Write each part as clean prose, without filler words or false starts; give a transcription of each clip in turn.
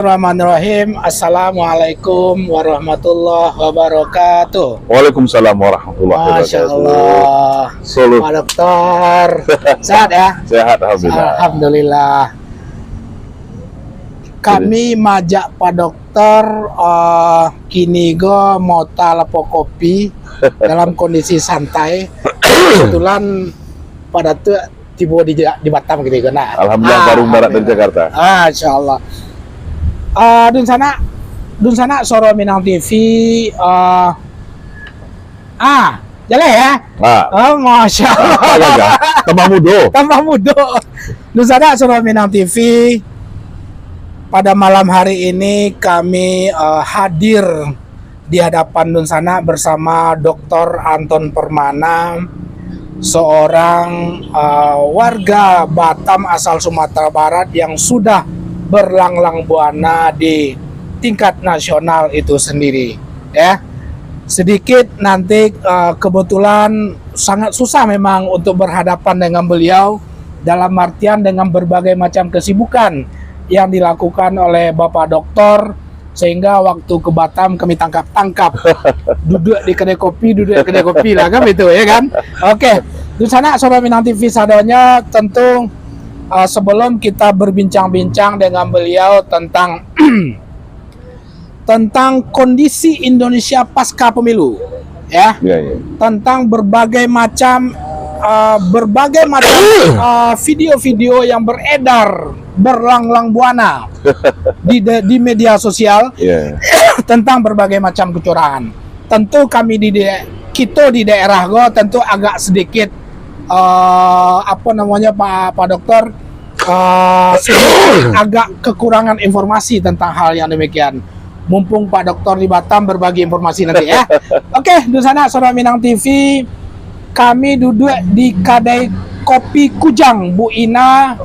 Bismillahirrahmanirrahim. Assalamualaikum warahmatullahi wabarakatuh. Waalaikumsalam warahmatullahi Masya wabarakatuh. Allah. Solo. Pak Dokter, sehat ya? Sehat alhamdulillah. Alhamdulillah. Kami majak Pak Dokter kini go mau talapo kopi dalam kondisi santai. Kebetulan pada tuh tiba di Batam gitu kan. Alhamdulillah baru barat dari Jakarta. Masya Allah. Dun sana Soro Minang TV jalan ya. Masya Allah. Tambah mudo. Tambah muda. Dun sana Soro Minang TV. Pada malam hari ini kami hadir di hadapan Dun sana bersama Dr. Anton Permana, seorang warga Batam asal Sumatera Barat yang sudah berlanglang buana di tingkat nasional itu sendiri ya. Sedikit nanti kebetulan sangat susah memang untuk berhadapan dengan beliau dalam artian dengan berbagai macam kesibukan yang dilakukan oleh Bapak Doktor, sehingga waktu ke Batam kami tangkap duduk di kedai kopi lah kan itu ya kan. Oke, di sana Soro Minang TV sadonya tentu sebelum kita berbincang-bincang dengan beliau tentang tentang kondisi Indonesia pasca pemilu ya, tentang berbagai macam video-video yang beredar berlanglang buana di media sosial tentang berbagai macam kecurangan. Tentu kami di daerah go tentu agak sedikit Pak Dokter agak kekurangan informasi tentang hal yang demikian. Mumpung Pak Dokter di Batam berbagi informasi nanti ya. Oke, di sana Soro Minang TV, kami duduk di kedai kopi Kujang Bu Ina.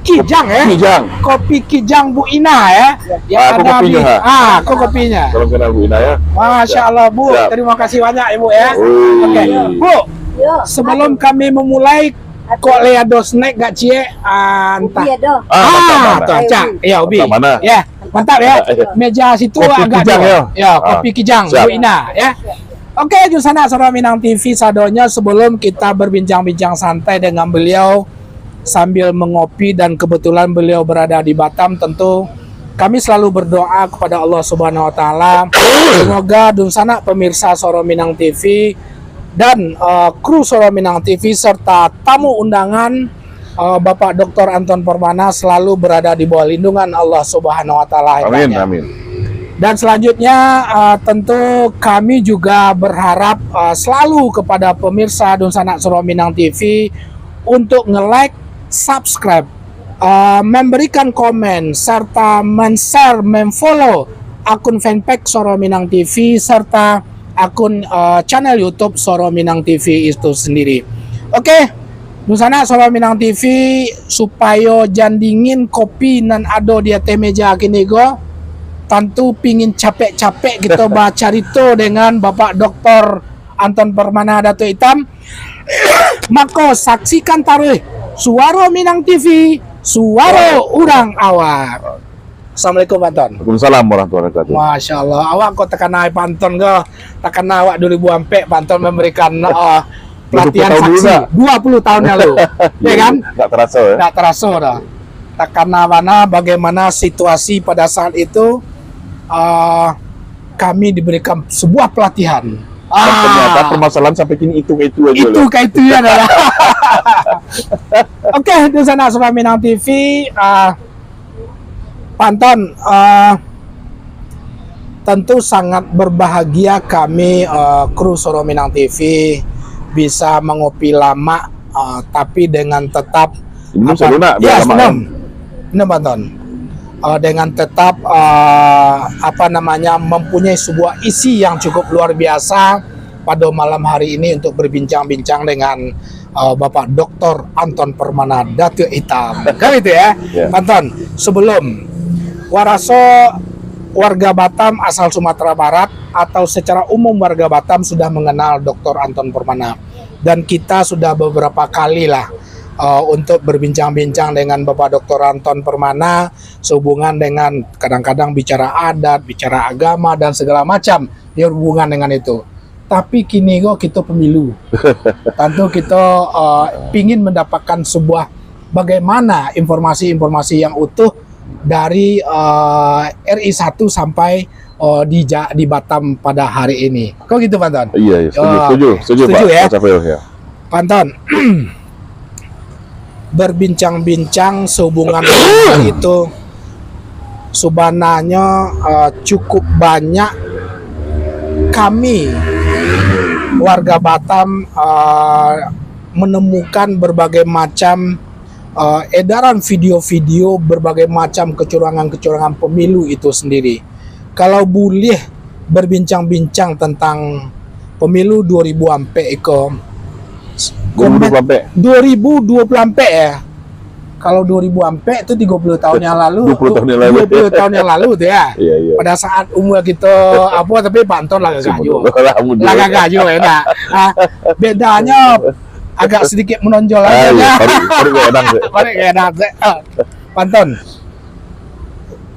Kijang ya. Kijang. Kopi Kijang Bu Ina ya. Yang ada kopinya. Kok kopinya. Salam kenal Bu Ina ya. Masya Allah Bu, terima kasih banyak Ibu ya. Oke, Bu. Sebelum kami memulai, kok leado snack gak cie? Entah. Mantap. Ya, Ubi. Ya, mantap ya. Meja situ kopi agak Kijang, kopi Kijang Bu Ina ya. Oke, di sana Soro Minang TV sadonya, sebelum kita berbincang-bincang santai dengan beliau sambil mengopi dan kebetulan beliau berada di Batam, tentu kami selalu berdoa kepada Allah Subhanahu wa taala semoga di sana pemirsa Soro Minang TV dan kru Soro Minang TV serta tamu undangan Bapak Dr. Anton Permana selalu berada di bawah lindungan Allah Subhanahu wa taala. Amin, amin. Dan selanjutnya tentu kami juga berharap selalu kepada pemirsa Dunsana Soro Minang TV untuk nge-like, subscribe, memberikan komen, serta men-share, men-follow akun fanpage Soro Minang TV serta akun channel YouTube Soro Minang TV itu sendiri. Oke, Dunsana Soro Minang TV supaya jandingin kopi nan ado di atas meja kini go. Tentu pingin capek-capek kita baca itu dengan Bapak Dr. Anton Permana Dato Hitam. Maka saksikan taruh Suara Minang TV, suara orang awak. Assalamualaikum Pak Anton. Waalaikumsalam warahmatullahi wabarakatuh. Masya Allah, awak kok tekan naik Pak Anton go. Tekan awak 2004 Pak Anton memberikan pelatihan saksi 20 tahun lalu. Ya kan? Nggak terasa ya? Nggak terasa dah. Tekan mana bagaimana situasi pada saat itu. Kami diberikan sebuah pelatihan. Ternyata permasalahan sampai kini itu aja. Itu ya adalah. Oke, di sana Soro Minang TV, Pak Anton, tentu sangat berbahagia kami kru Soro Minang TV bisa mengopi lama, tapi dengan tetap Pak Anton. Dengan tetap mempunyai sebuah isi yang cukup luar biasa pada malam hari ini untuk berbincang-bincang dengan Bapak Dr. Anton Permana Dato Hitam. Kan itu ya, Anton. Sebelum waraso warga Batam asal Sumatera Barat atau secara umum warga Batam sudah mengenal Dr. Anton Permana, dan kita sudah beberapa kali lah untuk berbincang-bincang dengan Bapak Dr. Anton Permana sehubungan dengan kadang-kadang bicara adat, bicara agama dan segala macam yang hubungan dengan itu. Tapi kini kok kita pemilu, tentu kita pingin mendapatkan sebuah bagaimana informasi-informasi yang utuh dari RI 1 sampai di Batam pada hari ini. Kok gitu, Pak Anton? Iya, setuju Pak. Ya? Pak Safril, ya. Pak Anton, berbincang-bincang sehubungan dengan itu sebenarnya cukup banyak kami warga Batam menemukan berbagai macam edaran video-video berbagai macam kecurangan-kecurangan pemilu itu sendiri. Kalau boleh berbincang-bincang tentang pemilu 2024 ya. Kalau 2024 itu 30 tahun yang lalu, 20 tahun yang lalu. 20 tahun yang lalu tuh ya. Iya. Pada saat umur kita tapi Pak Anton lah gajo enak. Bedanya agak sedikit menonjol aja ya. Paling enak. Pak Anton,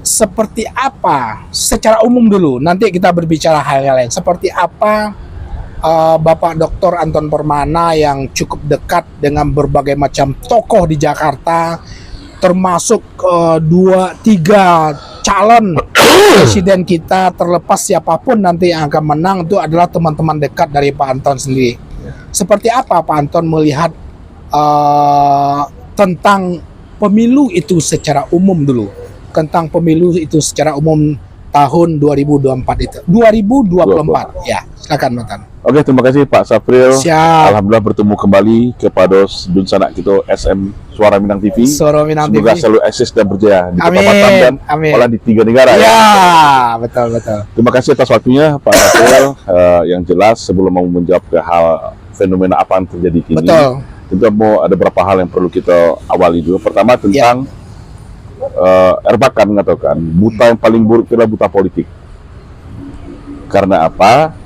seperti apa secara umum dulu, nanti kita berbicara hal yang lain. Seperti apa Bapak Dr. Anton Permana yang cukup dekat dengan berbagai macam tokoh di Jakarta, termasuk 2-3 calon presiden kita, terlepas siapapun nanti yang akan menang itu adalah teman-teman dekat dari Pak Anton sendiri. Seperti apa Pak Anton melihat tentang pemilu itu secara umum dulu, tentang pemilu itu secara umum tahun 2024 itu, 2024 ya, silakan Pak Anton. Oke, terima kasih Pak Safril. Siap. Alhamdulillah bertemu kembali kepada Dun Sanak kita SM Suara Minang TV. Suara Minang Semoga TV. selalu eksis dan berjaya di Kota Amin. Batam dan Amin. malah di 3 negara Ya, betul. Terima kasih atas waktunya Pak Safril. Yang jelas sebelum mau menjawab ke hal fenomena apa yang terjadi kini, Betul. tentu mau ada beberapa hal yang perlu kita awali dulu. Pertama tentang Erbakan mengatakan buta yang paling buruk adalah buta politik. Karena apa?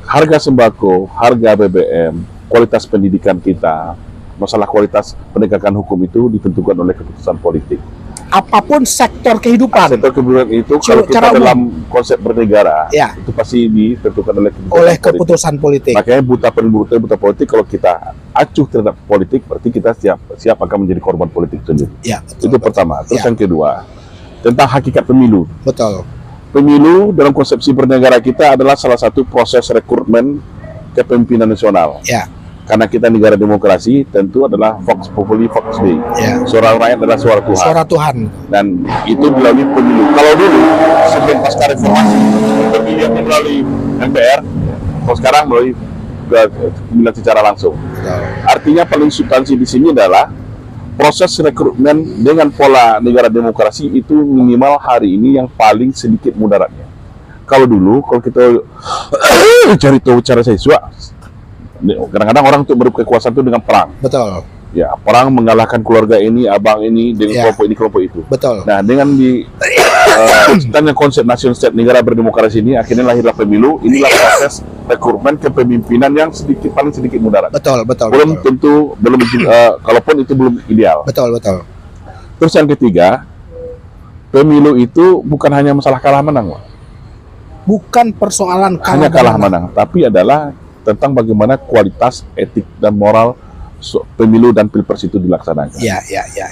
Harga sembako, harga BBM, kualitas pendidikan kita, masalah kualitas penegakan hukum itu ditentukan oleh keputusan politik. Apapun sektor kehidupan Sektor kebijakan itu kalau kita cara umum. dalam konsep bernegara, Ya. itu pasti ditentukan oleh keputusan politik. Makanya buta politik, kalau kita acuh terhadap politik, berarti kita siap akan menjadi korban politik sendiri. Ya, Itu pertama. Terus Ya. yang kedua, tentang hakikat pemilu. Betul. Pemilu dalam konsepsi bernegara kita adalah salah satu proses rekrutmen kepemimpinan nasional. Ya, Karena kita negara demokrasi, tentu adalah Vox Populi Vox Dei. ya. Suara rakyat adalah suara Tuhan. Suara Tuhan. Dan itu melalui pemilu. Kalau dulu sebelum pasca reformasi pemilihan melalui MPR, kalau sekarang melalui pemilihan secara langsung. Betul. Artinya paling substansi di sini adalah proses rekrutmen dengan pola negara demokrasi itu minimal hari ini yang paling sedikit mudaratnya. Kalau dulu, kalau kita cari tahu cara siswa, kadang-kadang orang untuk berebut kekuasaan itu dengan perang. Betul. Ya, perang mengalahkan keluarga ini, abang ini, dengan kelompok ini, kelompok itu. Betul. Nah, dengan dengan konsep nation state negara berdemokrasi ini, akhirnya lahirlah pemilu. Inilah proses rekrutmen kepemimpinan yang paling sedikit mudarat. Betul. Belum tentu, kalaupun itu belum ideal. Betul. Terus yang ketiga, pemilu itu bukan hanya masalah kalah menang, Pak. Bukan persoalan Hanya kalah menang, tapi adalah tentang bagaimana kualitas etik dan moral pemilu dan pilpres itu dilaksanakan. Ya.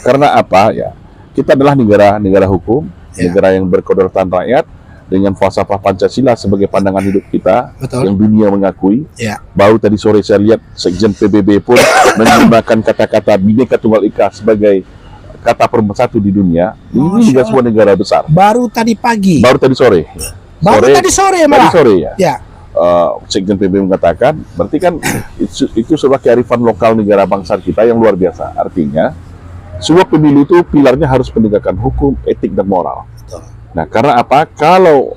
Karena apa? Ya, kita adalah negara hukum, Ya. negara yang berkedaulatan rakyat dengan falsafah Pancasila sebagai pandangan hidup kita. Betul. Yang dunia mengakui. Ya. Baru tadi sore saya lihat Sekjen PBB pun menggunakan kata-kata Bhinneka Tunggal Ika sebagai kata pemersatu di dunia. Ini juga sebuah negara besar. Baru tadi pagi. Baru tadi sore. Tadi sore malah. Tadi sore ya. Ya. Sekjen PBB mengatakan, berarti kan itu sebuah kearifan lokal negara bangsa kita yang luar biasa. Artinya, sebuah pemilu itu pilarnya harus penegakan hukum, etik, dan moral. Betul. Nah, karena apa? Kalau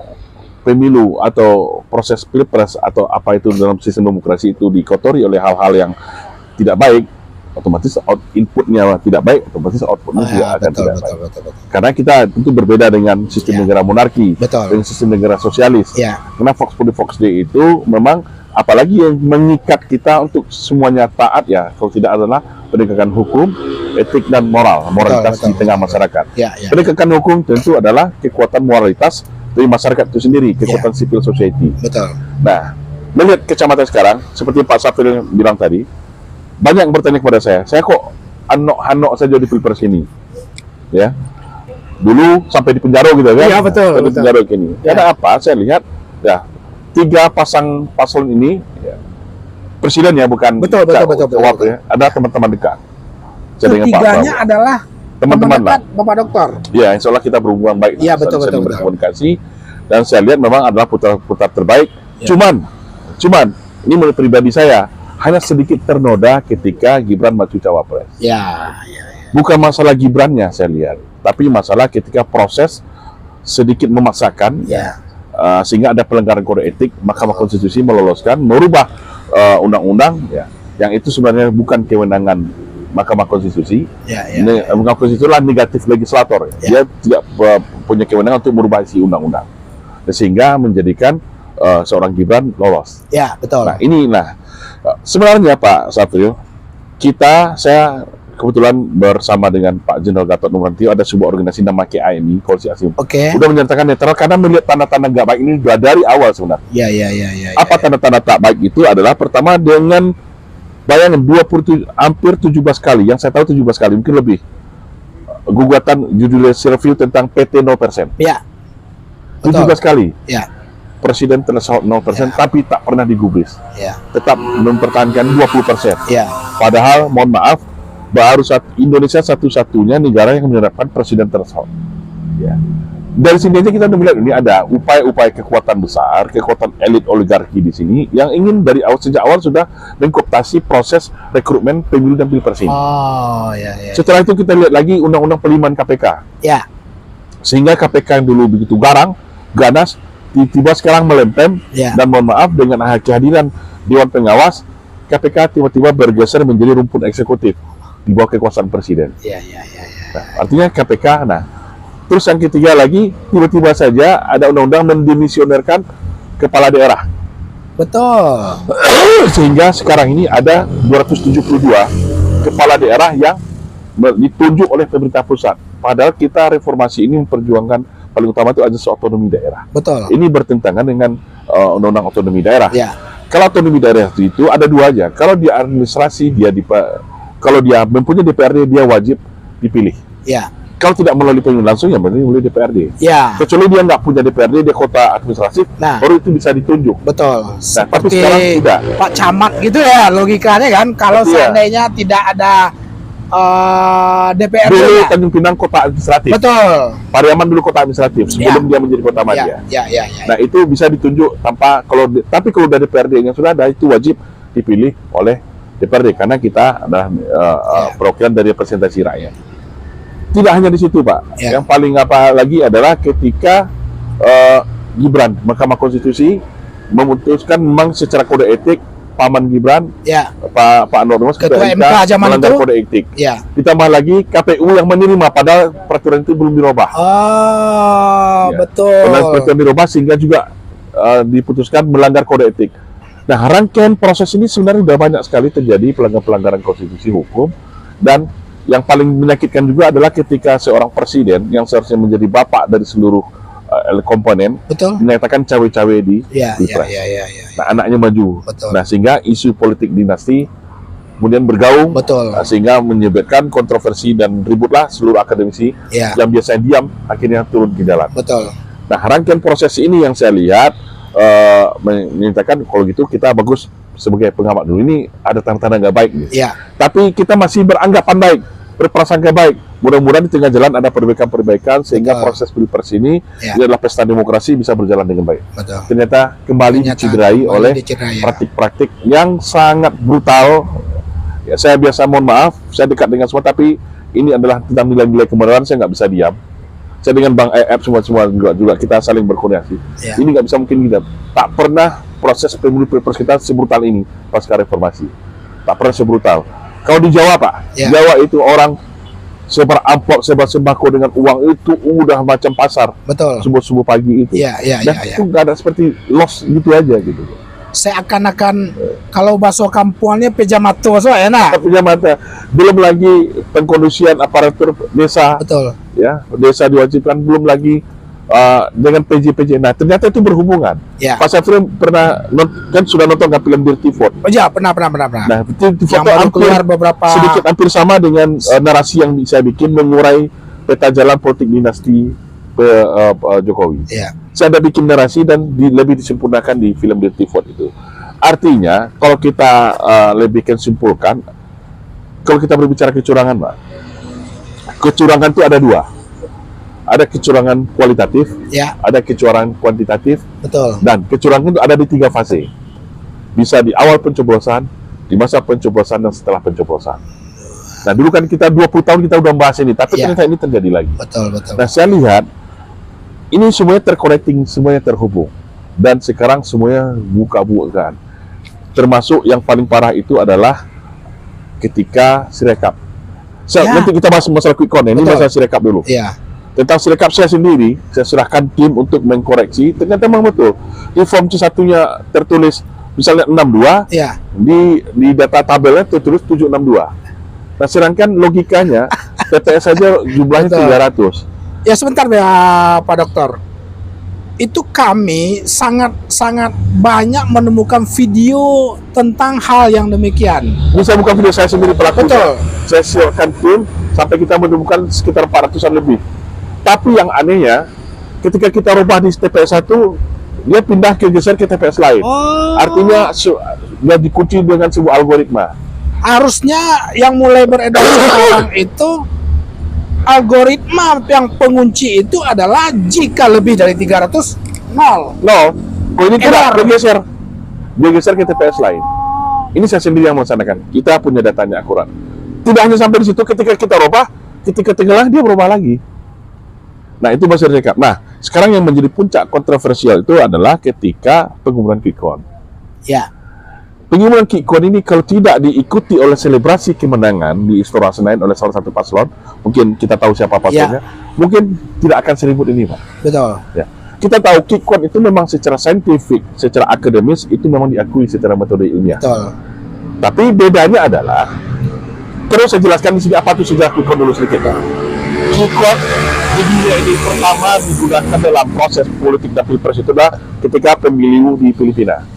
pemilu atau proses pilpres atau apa itu dalam sistem demokrasi itu dikotori oleh hal-hal yang tidak baik, otomatis inputnya tidak baik, otomatis outputnya juga akan tidak baik. Betul. Karena kita tentu berbeda dengan sistem negara monarki, Betul. dengan sistem negara sosialis. Ya. Karena Vox Populi Vox Dei itu memang apalagi yang mengikat kita untuk semuanya taat ya, kalau tidak adalah penegakan hukum, etik dan moralitas Betul, di tengah masyarakat. Ya, ya. Penegakan hukum tentu adalah kekuatan moralitas dari masyarakat itu sendiri, kekuatan civil society. Betul. Nah, melihat kecamatan sekarang, seperti Pak Safir bilang tadi, banyak yang bertanya kepada saya kok anok-anok saja di pilpres ini, ya. Dulu sampai di penjara gitu kan? Iya, betul, Sampai di betul. penjara gini. Ya. Karena apa? Saya lihat, ya, 3 pasang paslon ini, ya, presiden ya, bukan Betul, cawapres ya, ada teman-teman dekat. Saya dengan Pak Ketiganya Prabowo. adalah Teman-teman teman lah. dekat Bapak Dokter. Ya, insya Allah kita berhubungan baik, Iya, betul, saling betul. berkomunikasi, dan saya lihat memang adalah putar terbaik. Ya. Cuman ini menurut pribadi saya hanya sedikit ternoda ketika Gibran maju cawapres. Ya. Bukan masalah Gibrannya saya lihat, tapi masalah ketika proses sedikit memaksakan, Ya. sehingga ada pelanggaran kode etik, Mahkamah Konstitusi meloloskan, merubah undang-undang, ya, yang itu sebenarnya bukan kewenangan Mahkamah Konstitusi. Ya. Mahkamah Konstitusi adalah negatif legislator. Ya. Dia tidak punya kewenangan untuk merubah isi undang-undang, sehingga menjadikan seorang Gibran lolos. Ya, betul. Nah, sebenarnya Pak Satrio, saya kebetulan bersama dengan Pak Jenderal Gatot Nurmantio ada sebuah organisasi nama KAMI, Koalisi Aksi Oke. udah menyatakan netral karena melihat tanda-tanda nggak baik ini sudah dari awal sebenarnya. Ya. Apa tanda-tanda tak baik itu adalah pertama dengan bayangin hampir 17 kali, yang saya tahu 17 kali mungkin lebih, gugatan judicial review tentang PT 0%. Ya. 17 kali. Ya. Presiden threshold 0%, tapi tak pernah digubris. Ya. Tetap mempertahankan 20%. Ya. Padahal, mohon maaf, baru Indonesia satu-satunya negara yang menerapkan presiden threshold. Ya. Dari sini aja kita udah melihat ini ada upaya-upaya kekuatan besar, kekuatan elit oligarki di sini yang ingin dari sejak awal sudah mengkooptasi proses rekrutmen pemilu dan pilpres ini. Oh, ya. Setelah itu kita lihat lagi undang-undang pelemahan KPK. Ya. Sehingga KPK yang dulu begitu ganas, tiba-tiba sekarang melempem, Ya. dan mohon maaf dengan kehadiran Dewan Pengawas, KPK tiba-tiba bergeser menjadi rumpun eksekutif di bawah kekuasaan presiden. Ya. Nah, artinya KPK, terus yang ketiga lagi, tiba-tiba saja ada undang-undang mendemisionerkan kepala daerah. Betul. Sehingga sekarang ini ada 272 kepala daerah yang ditunjuk oleh pemerintah pusat. Padahal kita reformasi ini memperjuangkan paling utama itu azas otonomi daerah. Betul. Ini bertentangan dengan undang-undang otonomi daerah. Ya. Kalau otonomi daerah itu ada dua aja. Kalau dia administrasi, kalau dia mempunyai DPRD, dia wajib dipilih. Ya. Kalau tidak melalui pemilihan langsung, ya berarti melalui DPRD. Ya. Kecuali dia nggak punya DPRD, dia kota administratif, Nah. baru itu bisa ditunjuk. Betul. Tapi sekarang tidak. Pak Camat gitu ya logikanya kan. Kalau Iya. seandainya tidak ada DPRD. Dulu -nya. Tanjung Pinang kota administratif. Betul. Pariaman dulu kota administratif sebelum dia menjadi kota madya. Ya. Nah, itu bisa ditunjuk tanpa tapi kalau dari DPRD yang sudah ada itu wajib dipilih oleh DPRD karena kita adalah perwakilan dari representasi rakyat. Tidak hanya di situ, Pak. Ya. Yang paling apa lagi adalah ketika Gibran, Mahkamah Konstitusi memutuskan memang secara kode etik paman Gibran, Ya. Pak Anwar Mas, Ketua MK zaman melanggar itu. kode etik. Ya. Ditambah lagi KPU yang menerima padahal peraturan itu belum dirubah. Oh, Ya. betul. Peraturan dirubah sehingga juga diputuskan melanggar kode etik. Nah, rangkaian proses ini sebenarnya sudah banyak sekali terjadi pelanggaran konstitusi hukum, dan yang paling menyakitkan juga adalah ketika seorang presiden yang seharusnya menjadi bapak dari seluruh komponen Betul. menyatakan cawe-cawe di Ya. pilpres. Ya. Nah, anaknya maju. Betul. Nah, sehingga isu politik dinasti kemudian bergaung, Betul. sehingga menyebabkan kontroversi dan ributlah seluruh akademisi Ya. yang biasanya diam akhirnya turun ke jalan. Betul. Nah, rangkaian proses ini yang saya lihat menyatakan kalau gitu kita bagus sebagai pengamat dulu. Ini ada tanda-tanda nggak baik nih. Ya. Tapi kita masih beranggapan baik, berprasangka baik. Mudah-mudahan di tengah jalan ada perbaikan-perbaikan sehingga Betul. proses pilpres ini Ya. adalah pesta demokrasi bisa berjalan dengan baik. Betul. Ternyata kembali dicederai oleh praktik-praktik yang sangat brutal. Ya, saya biasa mohon maaf, saya dekat dengan semua, tapi ini adalah tentang nilai-nilai kebenaran, saya nggak bisa diam. Saya dengan Bang EF semua juga kita saling berkoordinasi. Ya. Ini nggak bisa mungkin kita. Tak pernah proses pemilu pilpres kita sebrutal ini pasca reformasi. Tak pernah sebrutal. Kalau di Jawa, Pak, Ya. Jawa itu orang sebar amplop, sebar sembako dengan uang itu udah macam pasar. Betul. Subuh-subuh pagi itu. Ya. Dan itu nggak ada seperti loss gitu aja gitu. seakan-akan kalau bahasa kampungannya pejamato so enak. Punya mata. Belum lagi pengkondisian aparatur desa, Betul. ya, desa diwajibkan, belum lagi dengan PJ. Nah, ternyata itu berhubungan. Ya. Pak Safri pernah kan sudah nonton nggak film Dirty Fort? Oh ya, pernah. Nah, Dirty Yang Fort baru hampir keluar beberapa sedikit hampir sama dengan narasi yang saya bikin mengurai peta jalan politik dinasti Jokowi. ya. Saya ada bikin narasi dan lebih disempurnakan di film Dirty Fort itu. Artinya, kalau kita lebihkan simpulkan, kalau kita berbicara kecurangan, Pak, kecurangan itu ada dua. Ada kecurangan kualitatif, Ya, ada kecurangan kuantitatif, betul. dan kecurangan itu ada di 3 fase. Bisa di awal pencoblosan, di masa pencoblosan, dan setelah pencoblosan. Nah, dulu kan kita 20 tahun kita udah bahas ini, tapi Ya. ternyata ini terjadi lagi. Betul. Nah, saya lihat ini semuanya terconnecting, semuanya terhubung, dan sekarang semuanya buka-bukaan. Termasuk yang paling parah itu adalah ketika Sirekap. Ya. Nanti kita bahas masalah quick count, ini Betul. masalah Sirekap dulu. Ya. Tentang Sirekap saya sendiri, saya serahkan tim untuk mengkoreksi. Ternyata memang betul. Di form C1-nya tertulis misalnya 62, Ya. di data tabelnya tertulis 762. Nah, sedangkan logikanya TPS saja jumlahnya Betul. 300. Ya sebentar ya Pak Dokter. Itu kami sangat banyak menemukan video tentang hal yang demikian. Ini saya bukan video saya sendiri pelakunya. Betul. Saya siapkan tim sampai kita menemukan sekitar 400-an lebih. Tapi yang anehnya, ketika kita rubah di TPS 1, dia pindah geser ke TPS lain. Oh. Artinya dia dikunci dengan sebuah algoritma. Harusnya yang mulai beredar sekarang itu algoritma yang pengunci itu adalah jika lebih dari 300 nol. No, kalau ini tidak, Error. dia geser ke TPS lain. Ini saya sendiri yang melaksanakan. Kita punya datanya akurat. Tidak hanya sampai di situ, ketika kita rubah, ketika tenggelam dia berubah lagi. Nah, itu masih rekap. Nah, sekarang yang menjadi puncak kontroversial itu adalah ketika pengumuman quick count. Ya. Pengumuman quick count ini kalau tidak diikuti oleh selebrasi kemenangan di Istora Senayan oleh salah satu paslon, mungkin kita tahu siapa paslonnya, mungkin tidak akan seribut ini, Pak. Betul. Ya. Kita tahu quick count itu memang secara saintifik, secara akademis itu memang diakui secara metode ilmiah. Betul. Tapi bedanya adalah, terus saya jelaskan di sini apa itu sejarah quick count dulu sedikit. Quick count di dunia ini pertama digunakan dalam proses politik dan pilpres itu adalah ketika pemilu di Filipina.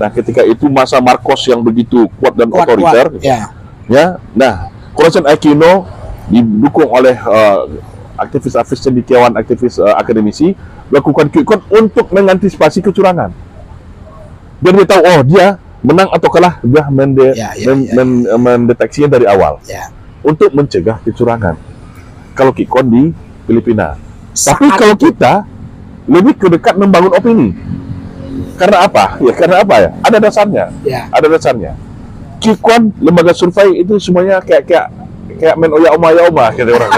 Nah, ketika itu masa Marcos yang begitu kuat dan otoriter, Ya. ya. Nah, Corazon Aquino didukung oleh aktivis cendekiawan, aktivis akademisi melakukan quick count untuk mengantisipasi kecurangan. Biar dia tahu, oh dia menang atau kalah, dia mendeteksinya dari awal Ya. untuk mencegah kecurangan. Kalau quick count di Filipina. Tapi Saat kalau itu. kita lebih ke dekat membangun opini. Karena apa? Ya karena apa ya? Ada dasarnya. Ya. Ada dasarnya. Quick count, lembaga survei itu semuanya kayak main oma kata orang.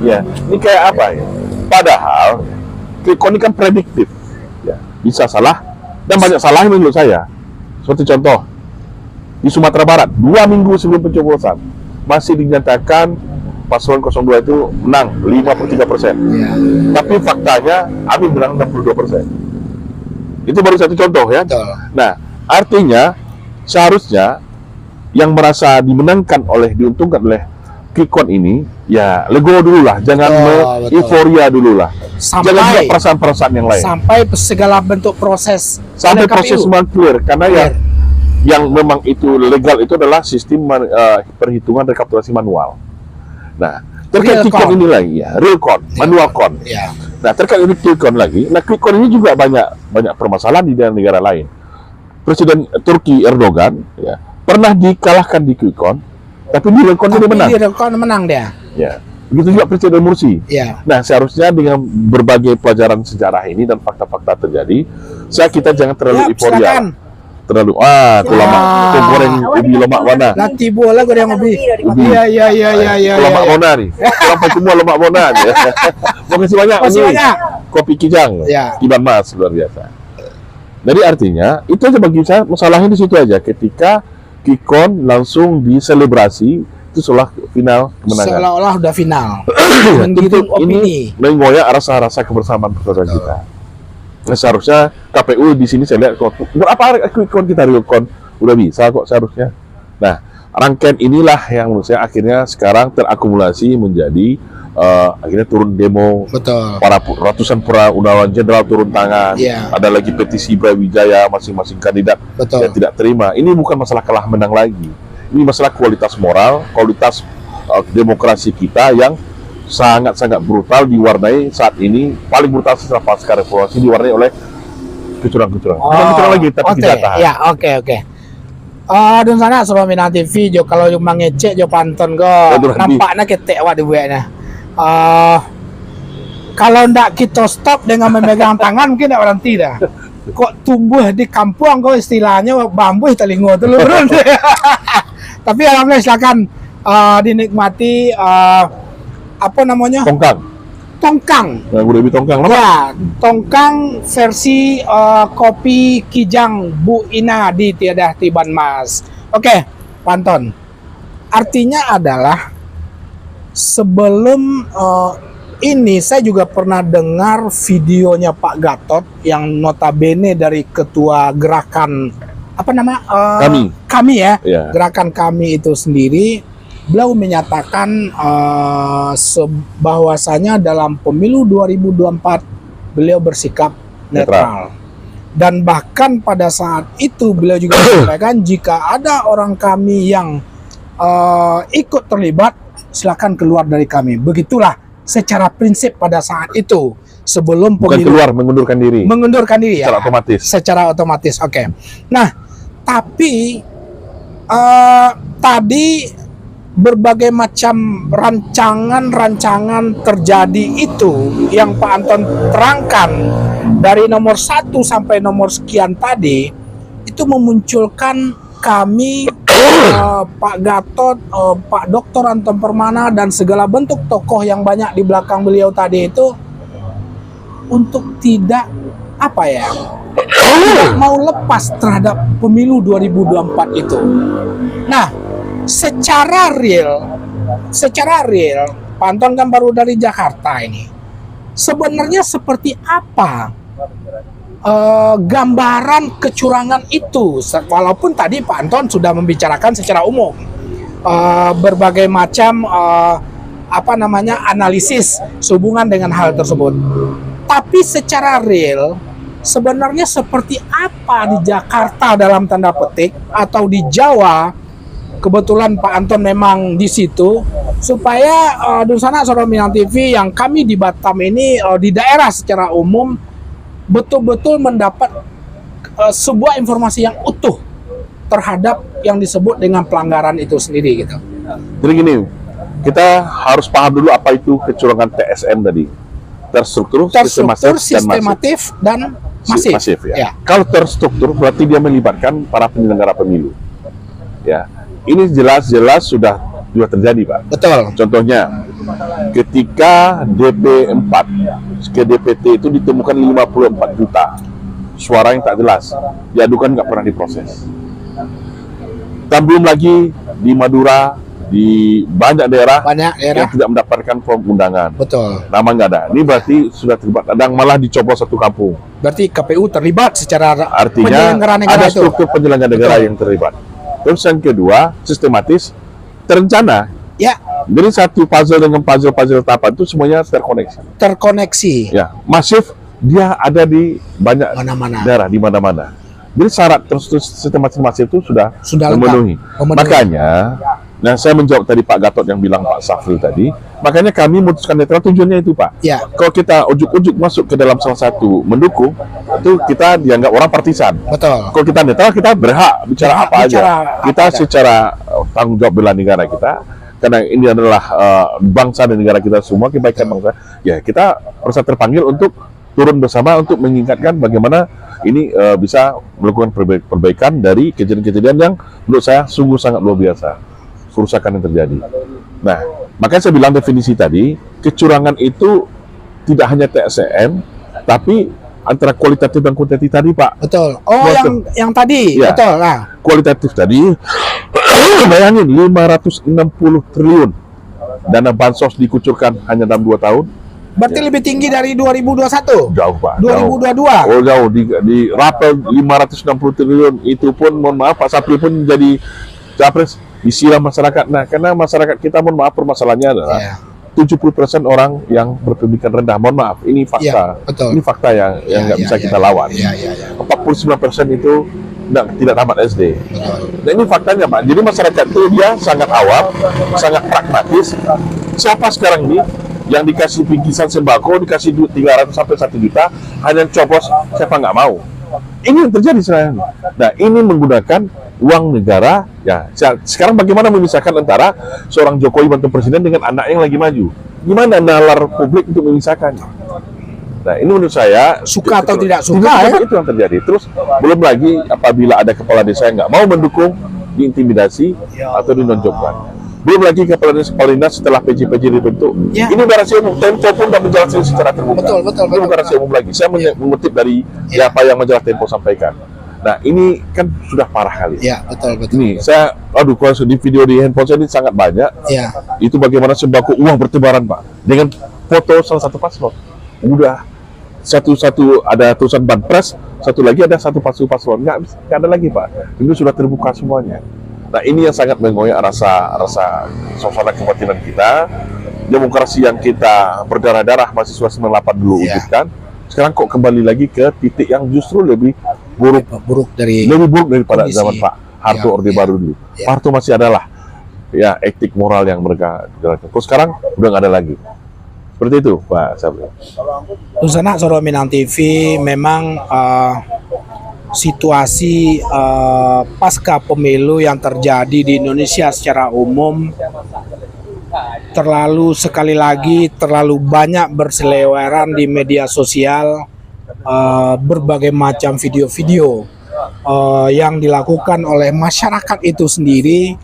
Ya, ini kayak apa ya? Padahal quick count ini kan prediktif. Ya, bisa salah dan banyak salah menurut saya. Seperti contoh di Sumatera Barat, 2 minggu sebelum pencoblosan masih dinyatakan paslon 02 itu menang 53%. Ya. Tapi faktanya Amin menang 62%. Itu baru satu contoh ya. Betul. Nah, artinya seharusnya yang merasa diuntungkan oleh quick count ini, ya legowo dulu lah, jangan Betul. euforia dulu lah. Jangan juga Sampai perasaan-perasaan yang lain. sampai segala bentuk proses Sampai oleh proses KPU. semua clear, karena Clear. yang memang itu legal itu adalah sistem perhitungan rekapitulasi manual. Nah, terkait Real quick count count. ini lagi ya, real count, manual count. Ya. Nah, terkait ini quick count lagi. Nah, quick count ini juga banyak permasalahan di negara lain. Presiden Turki Erdogan ya pernah dikalahkan di quick count, tapi di real count dia menang. Di real count menang dia. Ya. Begitu juga Presiden Mursi. Ya. Nah, seharusnya dengan berbagai pelajaran sejarah ini dan fakta-fakta terjadi, kita jangan terlalu euforia. Silakan. Terlalu kau goreng ubi lemak mana? Nanti bola gue yang ubi. Ubi. Iya. Lemak Mona nih. Sampai semua lemak Mona ya. Makasih banyak. Makasih ini. banyak. Kopi Kijang. Ya. Kiban Mas luar biasa. Jadi artinya itu aja bagi saya masalahnya di situ aja. Ketika quick count langsung diselebrasi itu seolah final kemenangan. Seolah-olah udah final. Tentu Menggiring opini. ini menggoyak rasa-rasa kebersamaan persaudaraan kita. Nah, seharusnya KPU di sini saya lihat kok buat apa quick count kita real count udah bisa kok seharusnya. Nah, rangkaian inilah yang menurut saya akhirnya sekarang terakumulasi menjadi akhirnya turun demo. Betul. Para ratusan Purnawirawan Jenderal turun tangan. Iya. Ada lagi petisi Brawijaya masing-masing kandidat Betul. yang tidak terima. Ini bukan masalah kalah menang lagi. Ini masalah kualitas moral, kualitas demokrasi kita yang sangat-sangat brutal diwarnai saat ini, paling brutal setelah pasca reformasi diwarnai oleh kecurangan-kecurangan. Bukan kecurangan lagi, tapi kejahatan. Ya, oke. Dun sana suruh minat TV jo kalau yang mangecek jo panton go Aduh, nampaknya ketek wah di buahnya. Kalau ndak kita stop dengan memegang tangan mungkin ndak berhenti dah. Kok tumbuh di kampung kok istilahnya bambu telingo telur. Tapi alhamdulillah silakan dinikmati apa namanya? Tongkang. Nah, gue lebih tongkang lah. Ya, tongkang versi kopi Kijang Bu Ina di Tiada Tiban Mas. Oke, Panton. Artinya adalah sebelum ini saya juga pernah dengar videonya Pak Gatot yang notabene dari ketua gerakan apa nama kami ya, gerakan kami itu sendiri. Beliau menyatakan bahwasanya dalam pemilu 2024 beliau bersikap netral. Dan bahkan pada saat itu beliau juga menyampaikan jika ada orang kami yang ikut terlibat, silakan keluar dari kami. Begitulah secara prinsip pada saat itu sebelum pemilu. Bukan keluar, mengundurkan diri ya. Secara otomatis. Oke. Nah, tapi tadi berbagai macam rancangan terjadi itu yang Pak Anton terangkan dari nomor 1 sampai nomor sekian tadi itu memunculkan kami Pak Gatot, Pak Dr. Anton Permana dan segala bentuk tokoh yang banyak di belakang beliau tadi itu untuk tidak tidak mau lepas terhadap pemilu 2024 itu. Nah, secara real, Pak Anton kan baru dari Jakarta ini. Sebenarnya seperti apa gambaran kecurangan itu? Walaupun tadi Pak Anton sudah membicarakan secara umum berbagai macam analisis sehubungan dengan hal tersebut. Tapi secara real, sebenarnya seperti apa di Jakarta dalam tanda petik atau di Jawa? Kebetulan Pak Anton memang di situ supaya di sana Saudara Minang TV yang kami di Batam ini di daerah secara umum betul-betul mendapat sebuah informasi yang utuh terhadap yang disebut dengan pelanggaran itu sendiri gitu. Jadi gini, kita harus paham dulu apa itu kecurangan TSM tadi. Terstruktur, sistematif dan masif. Ya. Kalau terstruktur berarti dia melibatkan para penyelenggara pemilu. Ya. Ini jelas-jelas sudah terjadi, Pak. Betul. Contohnya, ketika DP4 ke DPT itu ditemukan 54 juta suara yang tak jelas, diadukan nggak pernah diproses. Dan belum lagi di Madura, di banyak daerah yang tidak mendapatkan form undangan. Betul. Nama nggak ada. Ini berarti sudah terlibat. Kadang malah dicoblos satu kampung. Berarti KPU terlibat secara artinya ada struktur penyelenggara negara yang terlibat. Terus yang kedua, sistematis, terencana. Ya. Jadi satu puzzle dengan puzzle tahapan itu semuanya terkoneksi. Ya, masif, dia ada di banyak daerah, di mana-mana. Jadi syarat sistematis masif itu sudah memenuhi. Makanya, nah saya menjawab tadi Pak Gatot yang bilang Pak Safril tadi, makanya kami memutuskan netral tujuannya itu, Pak. Ya. Kalau kita ujuk-ujuk masuk ke dalam salah satu mendukung, itu kita dianggap orang partisan. Betul. Kalau kita netral, kita berhak bicara apa aja. Kita secara tanggung jawab bela negara kita, karena ini adalah bangsa dan negara kita semua, kebaikan bangsa. Ya, kita merasa terpanggil untuk turun bersama untuk mengingatkan bagaimana ini bisa melakukan perbaikan dari kejadian-kejadian yang menurut saya sungguh sangat luar biasa, kerusakan yang terjadi. Nah, makanya saya bilang definisi tadi, kecurangan itu tidak hanya TSM, tapi antara kualitatif dan kuantitatif tadi, Pak. Betul. Oh, yang tadi, ya. Betul. Nah, kualitatif tadi, bayangin 560 triliun dana bansos dikucurkan hanya dalam 2 tahun. Berarti lebih tinggi dari 2021. Jauh Pak. 2022. Oh jauh di rapel 560 triliun itu pun mohon maaf Pak Sapri pun jadi capres disiram masyarakat. Nah karena masyarakat kita mohon maaf permasalahannya adalah 70% orang yang berpendidikan rendah. Mohon maaf, ini fakta. Betul. Ini fakta yang nggak bisa kita lawan. 49% itu tidak tamat SD. Nah ini faktanya Pak. Jadi masyarakat itu dia sangat awam, sangat pragmatis. Siapa sekarang ini yang dikasih bingkisan sembako, dikasih duit 300 sampai 1 juta, hanya coblos, siapa nggak mau? Ini yang terjadi sekarang. Nah ini menggunakan uang negara. Ya sekarang bagaimana memisahkan antara seorang Jokowi mantan presiden dengan anak yang lagi maju? Gimana nalar publik untuk memisahkannya? Nah ini menurut saya suka atau tidak suka itu yang terjadi. Terus belum lagi apabila ada kepala desa yang nggak mau mendukung, diintimidasi atau dinonjolkan. Belum lagi kepala dinas setelah PJ dibentuk. Ini udah rahasia umum. Tempo pun sudah menjelaskan secara terbuka. Betul. Ini bukan rahasia umum lagi. Saya mengutip dari apa yang majalah Tempo sampaikan. Nah ini kan sudah parah kali. Betul. Ini saya, kalau di video di handphone saya ini sangat banyak. Itu bagaimana sembako uang bertebaran Pak. Dengan foto salah satu paslon. Udah satu ada tulisan Banpres, satu lagi ada satu paslon. Nggak ada lagi Pak. Ini sudah terbuka semuanya. Nah ini yang sangat mengoyak rasa suasana kebatinan kita. Demokrasi yang kita berdarah-darah mahasiswa 98 dulu wujudkan, sekarang kok kembali lagi ke titik yang justru lebih buruk daripada zaman Pak Harto Orde Baru dulu. Pak Harto masih adalah etik moral yang mereka jalankan. Kok sekarang udah nggak ada lagi. Seperti itu Pak Sabri. Usana Soro Minang TV memang situasi pasca pemilu yang terjadi di Indonesia secara umum terlalu banyak berseliweran di media sosial, berbagai macam video-video yang dilakukan oleh masyarakat itu sendiri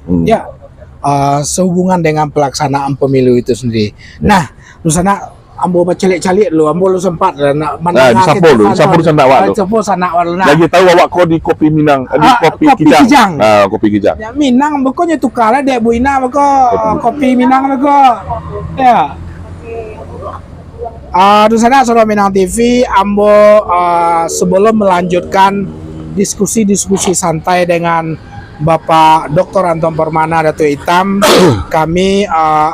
sehubungan dengan pelaksanaan pemilu itu sendiri. Nah, Nusana ambo bacelik-calik lu, ambo lu sempat nak disapu sana awal. Lagi tahu awak kau di kopi Minang, di kopi Kijang. Kopi Kijang. Ya Minang pokoknya tukar dek Bu Ina beko kopi Minang beko. Ya. Sana Soro Minang TV, ambo sebelum melanjutkan diskusi santai dengan Bapak Dr. Anton Permana Dato' Hitam, kami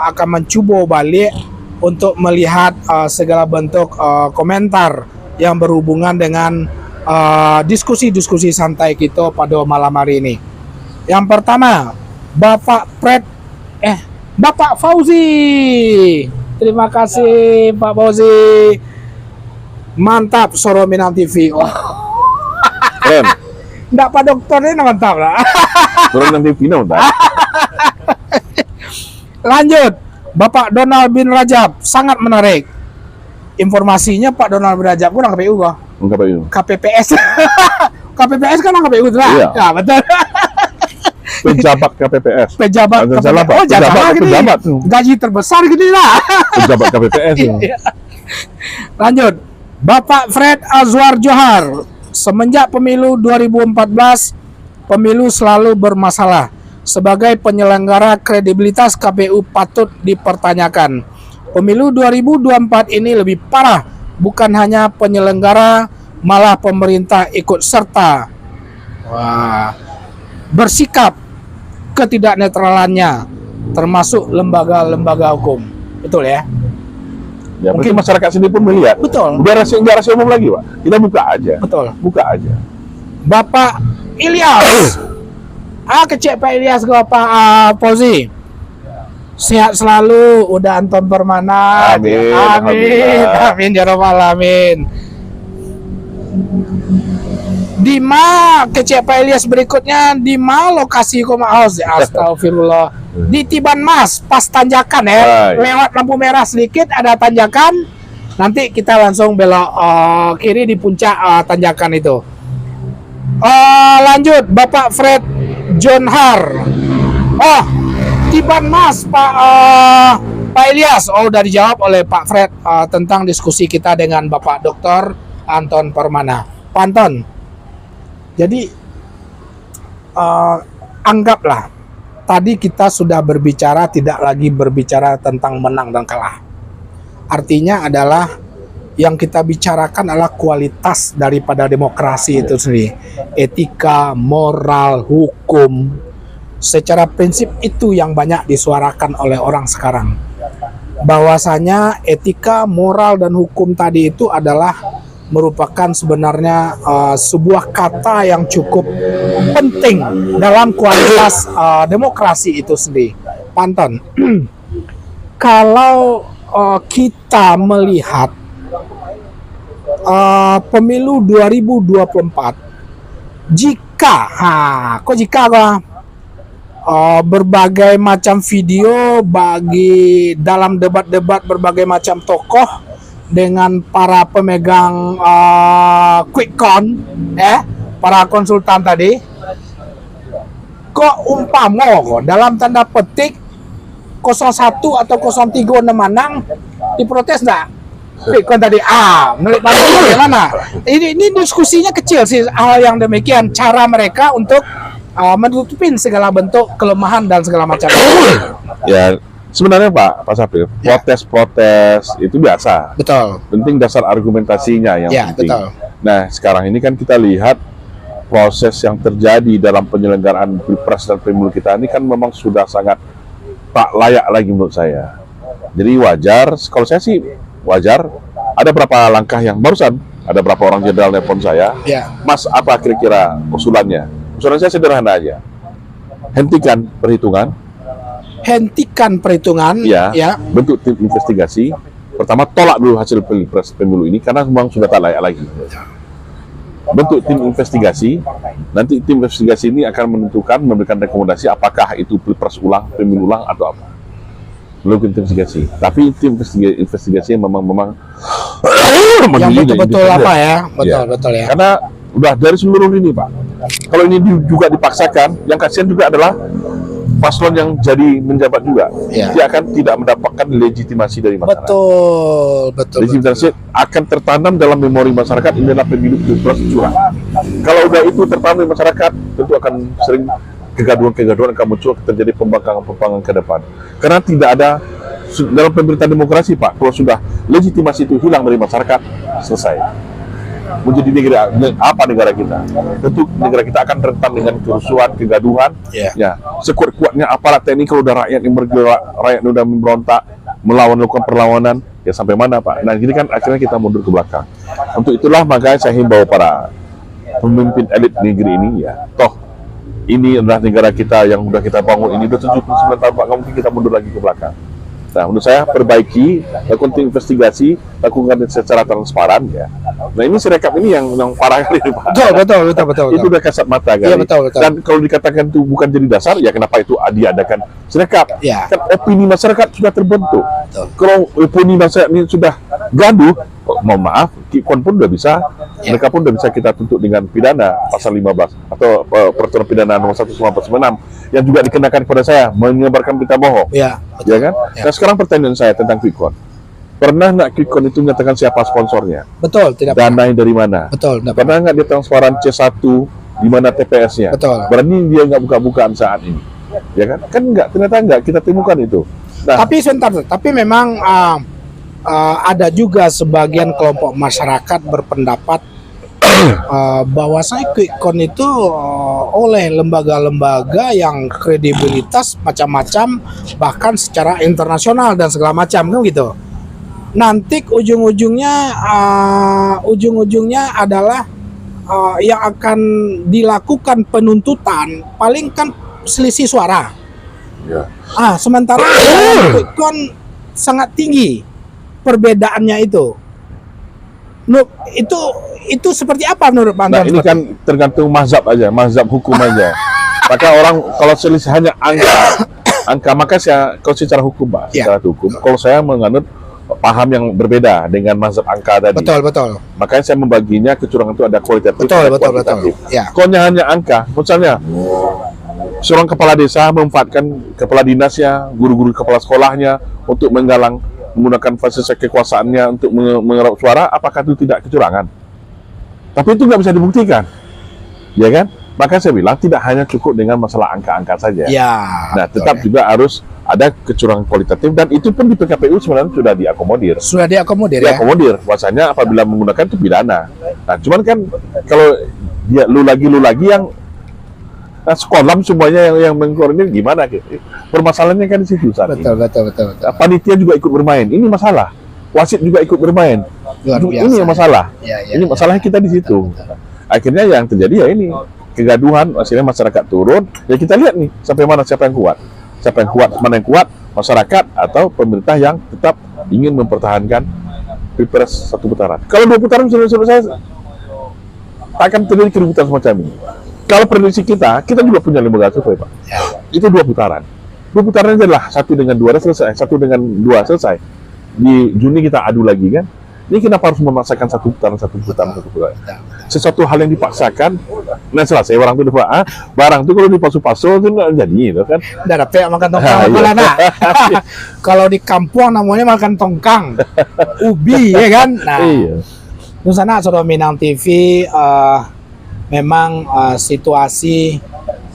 akan mencoba balik untuk melihat segala bentuk komentar yang berhubungan dengan diskusi-diskusi santai kita pada malam hari ini. Yang pertama, Bapak Fauzi. Terima kasih Pak Fauzi. Mantap Soro Minang TV. Nggak Pak Dokter ini mantap lah. Soro Minang TV mantap. Lanjut. Bapak Donald bin Rajab, sangat menarik. Informasinya Pak Donald bin Rajab kurang KPU kok. KPPS. KPPS kan KPU tuh lah. Iya. Ya, betul. Pejabat KPPS. Pejabat gaji terbesar gini lah. Pejabat KPPS. Lanjut. Bapak Fred Azwar Johar, semenjak pemilu 2014, pemilu selalu bermasalah. Sebagai penyelenggara, kredibilitas KPU patut dipertanyakan. Pemilu 2024 ini lebih parah. Bukan hanya penyelenggara, malah pemerintah ikut serta. Bersikap ketidaknetralannya, termasuk lembaga-lembaga hukum. Betul ya? Ya, mungkin masyarakat sendiri pun melihat. Betul. Udah rahasia umum lagi Pak. Kita buka aja. Betul. Buka aja. Bapak Ilyas. Kecek Pak Ilyas ke Pak Fauzi. Sehat selalu, udah Anton Permana. Amin ya rabbal alamin. Di mana kecek Pak Ilyas berikutnya, di mana lokasi Koma House? Astagfirullah. Di Tiban Mas, pas tanjakan ya. Lewat lampu merah sedikit ada tanjakan. Nanti kita langsung belok kiri di puncak tanjakan itu. Lanjut Bapak Fred John Har. Tiban Mas Pak Ilyas. Udah dijawab oleh Pak Fred tentang diskusi kita dengan Bapak Dr. Anton Permana. Pak Anton, jadi anggaplah tadi kita sudah berbicara, tidak lagi berbicara tentang menang dan kalah. Artinya adalah yang kita bicarakan adalah kualitas daripada demokrasi itu sendiri. Etika, moral, hukum. Secara prinsip itu yang banyak disuarakan oleh orang sekarang. Bahwasanya etika, moral, dan hukum tadi itu adalah merupakan sebenarnya sebuah kata yang cukup penting dalam kualitas demokrasi itu sendiri. Panton, kalau kita melihat pemilu 2024, jika berbagai macam video dalam debat-debat berbagai macam tokoh dengan para pemegang quick count, para konsultan tadi, kok umpama dalam tanda petik 01 atau 03 menang, diprotes enggak? Quick count tadi, menurut Pak bagaimana? Ini diskusinya kecil sih hal yang demikian, cara mereka untuk menutupin segala bentuk kelemahan dan segala macam. Ya, sebenarnya Pak Sapir, protes-protes itu biasa. Betul. Penting dasar argumentasinya yang penting. Betul. Nah, sekarang ini kan kita lihat proses yang terjadi dalam penyelenggaraan Pilpres dan Pemilu kita ini kan memang sudah sangat tak layak lagi menurut saya. Jadi wajar, kalau saya sih wajar. Ada berapa langkah yang barusan, ada berapa orang jenderal nelpon saya. Mas, apa kira-kira usulannya? Usulan saya sederhana aja. Hentikan perhitungan. Bentuk tim investigasi. Pertama, tolak dulu hasil Pilpres Pemilu ini karena memang sudah tak layak lagi. Bentuk tim investigasi. Nanti tim investigasi ini akan menentukan, memberikan rekomendasi apakah itu Pilpres ulang, Pemilu ulang atau apa. Belum tim investigasi. Tapi tim investigasi yang memang yang betul-betul apa ya? Betul ya. Karena udah dari seluruh ini, Pak. Kalau ini juga dipaksakan, yang kasihan juga adalah paslon yang jadi menjabat juga. Dia akan tidak mendapatkan legitimasi dari masyarakat. Betul. Legitimasi akan tertanam dalam memori masyarakat, ini adalah pemilu Pilpres curang. Kalau udah itu tertanam di masyarakat, tentu akan sering kegaduhan akan muncul, terjadi pembangkangan ke depan. Karena tidak ada dalam pemerintahan demokrasi, Pak, kalau sudah legitimasi itu hilang dari masyarakat, selesai. Menjadi negara kita? Tentu negara kita akan rentan dengan kerusuhan, kegaduhan. Sekuat-kuatnya aparat TNI kalau udah rakyat yang bergerak, rakyat yang udah memberontak, melakukan perlawanan, ya sampai mana, Pak? Nah, ini kan akhirnya kita mundur ke belakang. Untuk itulah makanya saya himbau para pemimpin elit negeri ini, toh ini adalah negara kita yang udah kita bangun ini udah 79 tahun, Pak, nggak mungkin kita mundur lagi ke belakang. Nah, menurut saya perbaiki, lakukan investigasi, lakukan secara transparan ya. Nah, ini Sirekap ini yang parah kali, Pak. Betul. Itu udah kasat mata kali. Betul. Dan kalau dikatakan itu bukan jadi dasar, ya kenapa itu diadakan Sirekap? Kan opini masyarakat sudah terbentuk. Kalau opini masyarakat ini sudah gaduh, mohon maaf, Kikon pun udah bisa, mereka pun udah bisa kita tuntut dengan pidana pasal 15 atau peraturan pidana nomor 1/1996 yang juga dikenakan kepada saya menyebarkan berita bohong. Ya kan? Nah, sekarang pertanyaan saya tentang Kikon. Pernah nggak Kikon itu menyatakan siapa sponsornya? Betul, tidak pernah. Dananya dari mana? Betul, pernah nggak dia transparan C1 di mana TPS-nya? Betul. Berani dia nggak buka-bukaan saat ini? Ya kan? Kan nggak, ternyata nggak kita temukan itu. Nah, tapi sebentar, tapi memang ada juga sebagian kelompok masyarakat berpendapat bahwasanya quick count itu oleh lembaga-lembaga yang kredibilitas macam-macam, bahkan secara internasional dan segala macam, kan gitu. Nanti ujung-ujungnya adalah yang akan dilakukan penuntutan paling kan selisih suara. Sementara quick count sangat tinggi perbedaannya itu. Itu seperti apa menurut Pak Anton? Nah, ini kan tergantung mazhab aja, mazhab hukum aja. Maka orang kalau selisih hanya angka, maka saya kalau secara hukum, Pak, secara hukum, kalau saya menganut paham yang berbeda dengan mazhab angka tadi. Betul. Makanya saya membaginya kecurangan itu ada kualitatif, betul. Kalau hanya angka, misalnya seorang kepala desa memanfaatkan kepala dinasnya, guru-guru kepala sekolahnya untuk menggunakan fasilitas kekuasaannya untuk mengerap suara, apakah itu tidak kecurangan? Tapi itu nggak bisa dibuktikan, ya kan? Maka saya bilang tidak hanya cukup dengan masalah angka-angka saja. Nah, tetap juga harus ada kecurangan kualitatif, dan itu pun di PKPU sebenarnya sudah diakomodir. Sudah diakomodir ya? Diakomodir, bahwasanya apabila menggunakan itu pidana. Nah, cuman kan kalau dia lu lagi yang sekolah semuanya yang mengkoordinir gimana gitu. Permasalahannya kan di situ saat ini. Betul. Panitia juga ikut bermain. Ini masalah. Wasit juga ikut bermain. Luar biasa. Ini yang masalah. Ya, Ini masalahnya kita di situ. Akhirnya yang terjadi ya ini kegaduhan, hasilnya masyarakat turun. Ya kita lihat nih sampai mana siapa yang kuat. Siapa yang kuat, mana yang kuat, masyarakat atau pemerintah yang tetap ingin mempertahankan Pilpres 1 putaran. Kalau 2 putaran sudah selesai, akan terjadi keributan semacam ini. Kalau prediksi kita juga punya lembaga survei, Pak. Ya. Itu 2 putaran. 2 putaran adalah 1 dengan 2 selesai, 1 dengan 2 selesai. Di Juni kita adu lagi kan. Ini kenapa harus memaksakan 1 putaran? Sesuatu hal yang dipaksakan, nah selesai barang itu barang itu kalau dipaksa-paksa itu nggak jadi, gitu kan? Udah dapet makan tongkang apa nak? Kalau di kampung namanya makan tongkang, ubi ya kan? Nah, Nusana Sodo Minang TV memang situasi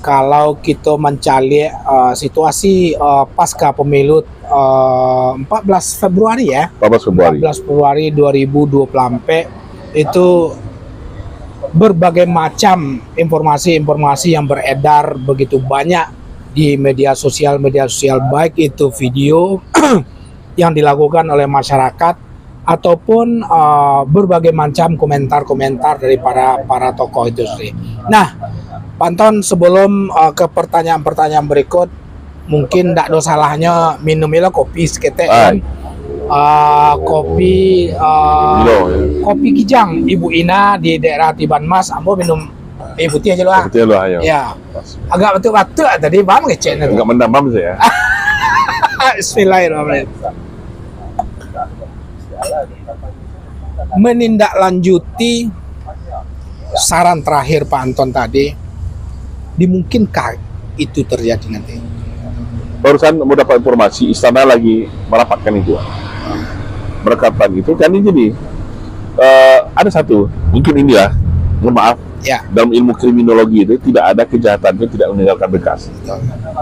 kalau kita mencari situasi pasca pemilu 14 Februari ya. 14 Februari 2024 itu berbagai macam informasi-informasi yang beredar begitu banyak di media sosial baik itu video yang dilakukan oleh masyarakat ataupun berbagai macam komentar-komentar dari para tokoh itu sendiri. Nah, Pak Anton, sebelum ke pertanyaan-pertanyaan berikut, mungkin tidak ada salahnya minumlah kopi seketek kan. Kopi kopi Kijang Ibu Ina di daerah Tiban Mas, ambo minum putih aja loh. Putih loh, ayo. Ya. Agak batuk-batuk tadi, bang ngecek itu. Agak mendamam saya. Bismillahirrahmanirrahim. Menindaklanjuti saran terakhir Pak Anton tadi, dimungkinkah itu terjadi nanti? Barusan mau dapat informasi istana lagi merapatkan itu. Berkatan itu kan ini ada satu, mungkin ini ya, mohon maaf ya, dalam ilmu kriminologi itu tidak ada kejahatan itu tidak meninggalkan bekas.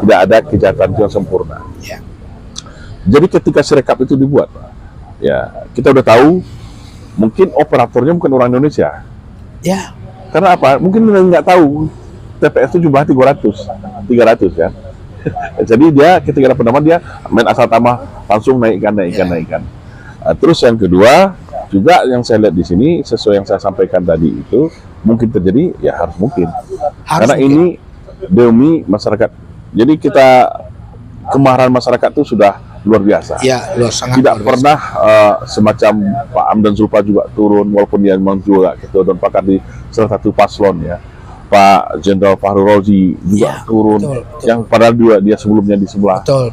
Tidak ada kejahatan itu yang sempurna ya. Jadi ketika sirekap itu dibuat, ya kita udah tahu mungkin operatornya bukan orang Indonesia ya, karena apa? Mungkin nggak tahu TPS itu jumlah 300 kan. Jadi dia ketika dapat nama dia main asal tambah langsung naikkan. Terus yang kedua juga yang saya lihat di sini sesuai yang saya sampaikan tadi itu mungkin terjadi, ya harus mungkin. Karena ini demi masyarakat. Jadi kita kemarahan masyarakat itu sudah luar biasa. Ya, sangat tidak pernah semacam Pak Hamdan Zulfa juga turun walaupun dia memang juga ketua dan pakar di salah satu paslon ya. Pak Jenderal Fahru Rozi juga turun, betul. Yang padahal juga dia sebelumnya di sebelah. Betul.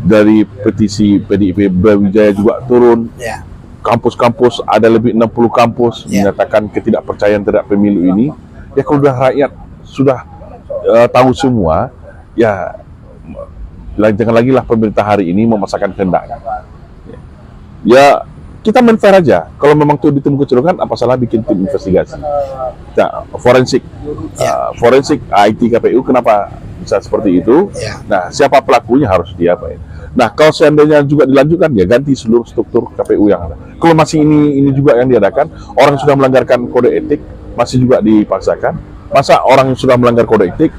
Dari petisi PDIP Brawijaya juga turun. Ya. Kampus-kampus ada lebih 60 kampus menyatakan ketidakpercayaan terhadap pemilu ini. Ya kalau sudah rakyat sudah tahu semua, ya jangan lagi lah pemerintah hari ini memaksakan kehendak. Ya kita main fair aja. Kalau memang itu ditemu kecurangan, apa salah bikin tim investigasi? Nah, forensik IT KPU kenapa bisa seperti itu? Ya. Nah, siapa pelakunya harus diapain? Nah, kalau seandainya juga dilanjutkan, ya ganti seluruh struktur KPU yang ada. Kalau masih ini juga yang diadakan, orang sudah melanggarkan kode etik masih juga dipaksakan. Masa orang yang sudah melanggar kode etik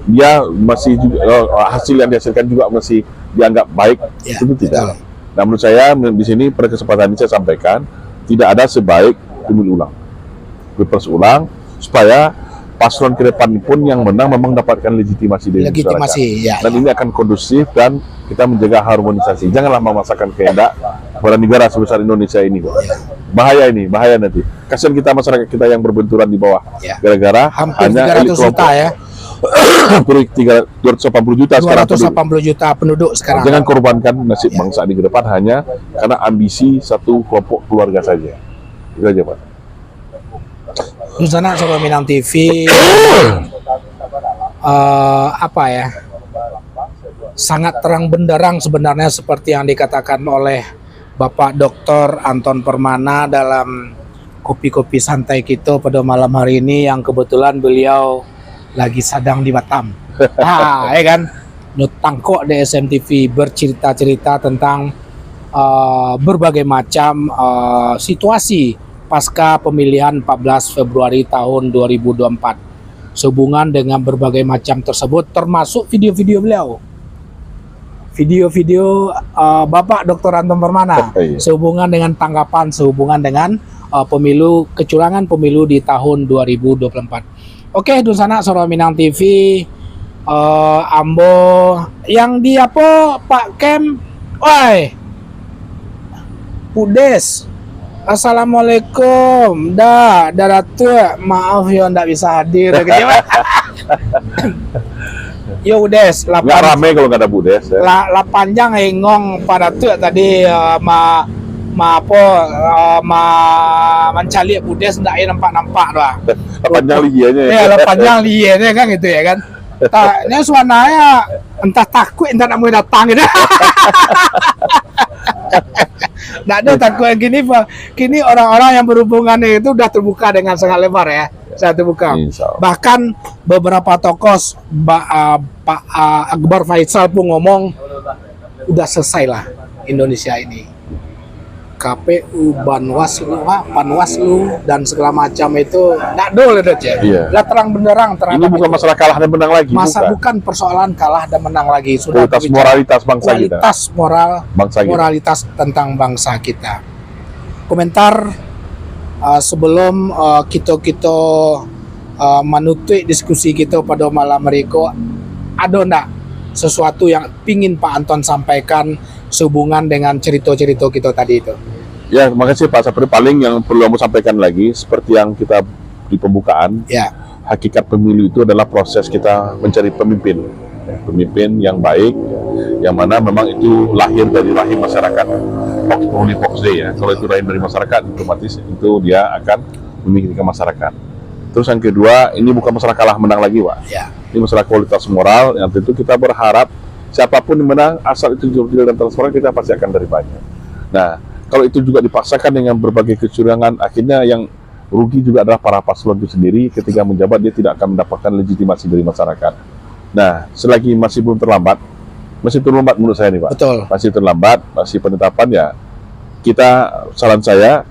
dia masih juga hasil yang dihasilkan juga masih dianggap baik? Ya, itu tidak. betul. Nah, menurut saya di sini pada kesempatan ini saya sampaikan tidak ada sebaik pemilu ulang, pilpres ulang, supaya paslon ke depan pun yang menang memang mendapatkan legitimasi dari masyarakat. Ya, dan ini akan kondusif dan kita menjaga harmonisasi. Janganlah memaksakan kehendak pada negara sebesar Indonesia ini. Bahaya nanti. Kasihan kita masyarakat kita yang berbenturan di bawah. Gara-gara hampir hanya 300 juta ya. 280 juta sekarang 280 juta penduduk sekarang. Jangan korbankan nasib bangsa di depan hanya karena ambisi satu kelompok keluarga saja. Itu aja, Pak. Nusana Sobat Minang TV sangat terang benderang sebenarnya seperti yang dikatakan oleh Bapak Dr. Anton Permana dalam kopi-kopi santai kita pada malam hari ini, yang kebetulan beliau lagi sedang di Batam. Ya kan? nyetangkok di SMTV bercerita-cerita tentang berbagai macam situasi pasca pemilihan 14 Februari tahun 2024 sehubungan dengan berbagai macam tersebut, termasuk video-video beliau, video-video Bapak Dr. Anton Permana sehubungan dengan tanggapan sehubungan dengan pemilu, kecurangan pemilu di tahun 2024. Oke, Dunsana Soro Minang TV, Ambo yang di apa Pak Kem, oi Pudes, assalamualaikum, tua, maaf ya ndak bisa hadir. Yo Udes, Nggak rame kalau nggak ada Budes. Ya. La panjang engong pada tuh tadi mencari Budes ndak ya nampak doang. Panjang ligianya ya. Ya, panjang ligianya kan gitu ya kan. Ini suananya entah takut entah nak mau datang gitu. Nggak ada takut gini Pak. Kini orang-orang yang berhubungan itu udah terbuka dengan sangat lebar ya. Saya terbuka. Bahkan beberapa tokoh Pak Akbar Faisal pun ngomong udah selesai lah Indonesia ini. KPU, Panwaslu dan segala macam itu nggak dole deh ya. Iya. Udah terang benderang terang. Ini bukan masalah kalah dan menang lagi. Bukan persoalan kalah dan menang lagi. Sudah kualitas moralitas bangsa kita. Kualitas moral, bangsa moralitas kita. Tentang bangsa kita. Komentar sebelum kita menutup diskusi kita pada malam mereka, ada enggak sesuatu yang pingin Pak Anton sampaikan sehubungan dengan cerita-cerita kita tadi itu? Ya, terima kasih Pak Sapri. Paling yang perlu kamu sampaikan lagi, seperti yang kita di pembukaan, ya. Hakikat pemilu itu adalah proses kita mencari pemimpin, pemimpin yang baik, yang mana memang itu lahir dari rahim masyarakat. Fox Day ya, kalau itu rahim dari masyarakat, otomatis itu dia akan memikirkan masyarakat. Terus yang kedua, ini bukan masalah kalah menang lagi Pak. Ya. Ini masalah kualitas moral, yang tentu kita berharap siapapun yang menang, asal itu jujur dan transparan, kita pasti akan terima. Nah, kalau itu juga dipaksakan dengan berbagai kecurangan, akhirnya yang rugi juga adalah para paslon itu sendiri. Ketika menjabat, dia tidak akan mendapatkan legitimasi dari masyarakat. Nah, selagi masih belum terlambat, masih terlambat menurut saya nih Pak. Betul. Masih terlambat, masih penetapan ya. Kita, saran saya,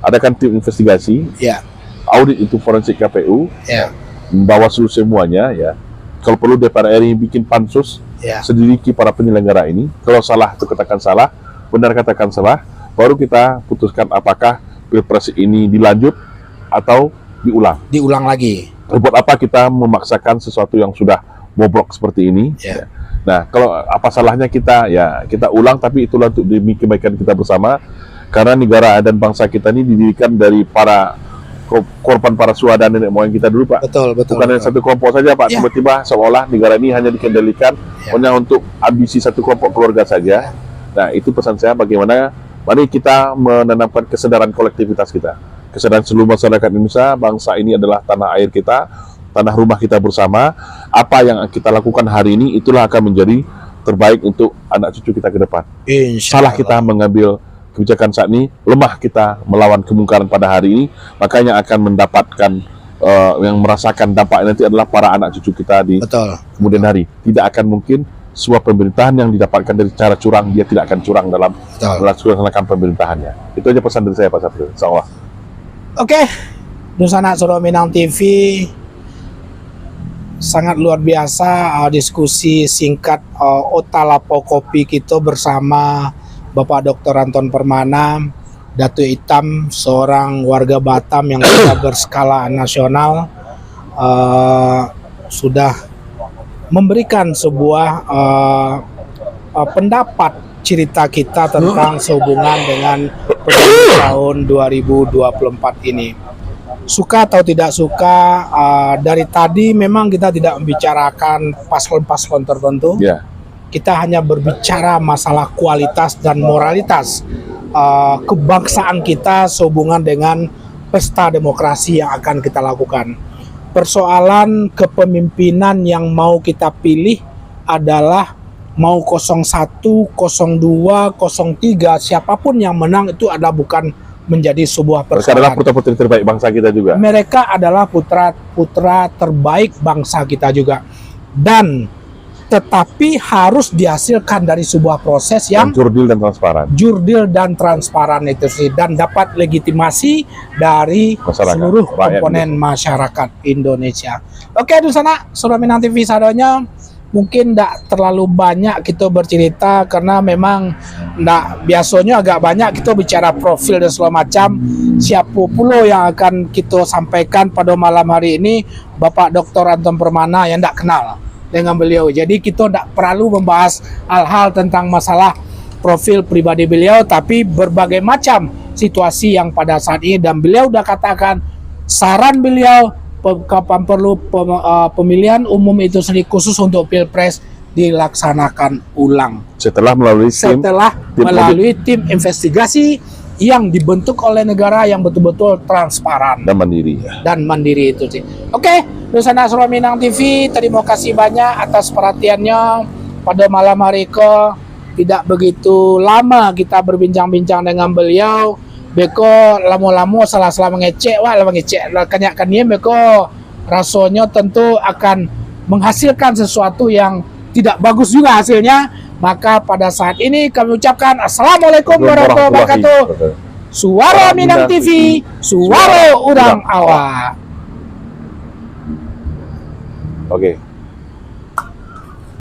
adakan tim investigasi, ya. Audit itu forensik KPU, ya. Membawa seluruh semuanya ya. Kalau perlu DPR RI bikin pansus, ya. Selidiki para penyelenggara ini. Kalau salah itu katakan salah, benar katakan salah, baru kita putuskan apakah pilpres ini dilanjut atau diulang. Diulang lagi. Buat apa kita memaksakan sesuatu yang sudah bobrok seperti ini? Ya. Nah, kalau apa salahnya kita ulang, tapi itulah untuk demi kebaikan kita bersama. Karena negara dan bangsa kita ini didirikan dari para korban para syuhada nenek moyang kita dulu Pak. Betul. Bukan hanya satu kelompok saja Pak. Tiba-tiba seolah negara ini hanya dikendalikan hanya untuk ambisi satu kelompok keluarga saja. Nah, itu pesan saya, bagaimana mari kita menanamkan kesadaran kolektivitas kita, kesadaran seluruh masyarakat Indonesia. Bangsa ini adalah tanah air kita, tanah rumah kita bersama. Apa yang kita lakukan hari ini, itulah akan menjadi terbaik untuk anak cucu kita ke depan. Salah kita mengambil kebijakan saat ini, lemah kita melawan kemungkaran pada hari ini, makanya akan mendapatkan yang merasakan dampak nanti adalah para anak cucu kita di kemudian hari. Tidak akan mungkin sebuah pemerintahan yang didapatkan dari cara curang, dia tidak akan curang dalam melaksanakan pemerintahannya. Itu aja pesan dari saya Pak Sapri. Insyaallah. Oke, Dunsana Soro Minang TV, sangat luar biasa diskusi singkat Otalapo Kopi kita bersama Bapak Dr. Anton Permana, Datuk Hitam, seorang warga Batam yang sudah berskala nasional, sudah memberikan sebuah pendapat cerita kita tentang sehubungan dengan pemilu tahun 2024 ini. Suka atau tidak suka, dari tadi memang kita tidak membicarakan paslon-paslon tertentu. Kita hanya berbicara masalah kualitas dan moralitas kebangsaan kita sehubungan dengan pesta demokrasi yang akan kita lakukan. Persoalan kepemimpinan yang mau kita pilih adalah mau 01, 02, 03, siapapun yang menang itu adalah bukan menjadi sebuah persoalan. Mereka adalah putra-putri terbaik bangsa kita juga. Mereka adalah putra-putra terbaik bangsa kita juga. Dan tetapi harus dihasilkan dari sebuah proses yang jurdil dan transparan. jurdil dan transparan itu sih, dan dapat legitimasi dari Masyarakat, seluruh rakyat komponen masyarakat Indonesia. Oke, di sana Surah Minang TV sadonya mungkin tidak terlalu banyak kita bercerita karena memang biasanya agak banyak kita bicara profil dan segala macam. Siapa pula yang akan kita sampaikan pada malam hari ini, Bapak Dr. Anton Permana, yang tidak kenal dengan beliau. Jadi kita tidak perlu membahas hal-hal tentang masalah profil pribadi beliau, tapi berbagai macam situasi yang pada saat ini, dan beliau sudah katakan saran beliau kapan perlu pemilihan umum itu sendiri khusus untuk Pilpres dilaksanakan ulang Setelah melalui tim investigasi yang dibentuk oleh negara yang betul-betul transparan dan mandiri. itu sih. Oke, Nusana Surah Minang TV, terima kasih banyak atas perhatiannya pada malam hari ke. Tidak begitu lama kita berbincang-bincang dengan beliau. Beko lama-lama salah-salah mengecek, kanyakan dia beko rasanya tentu akan menghasilkan sesuatu yang tidak bagus juga hasilnya. Maka pada saat ini kami ucapkan Assalamualaikum warahmatullahi wabarakatuh. Suara Minang TV, suara urang awak. Oke.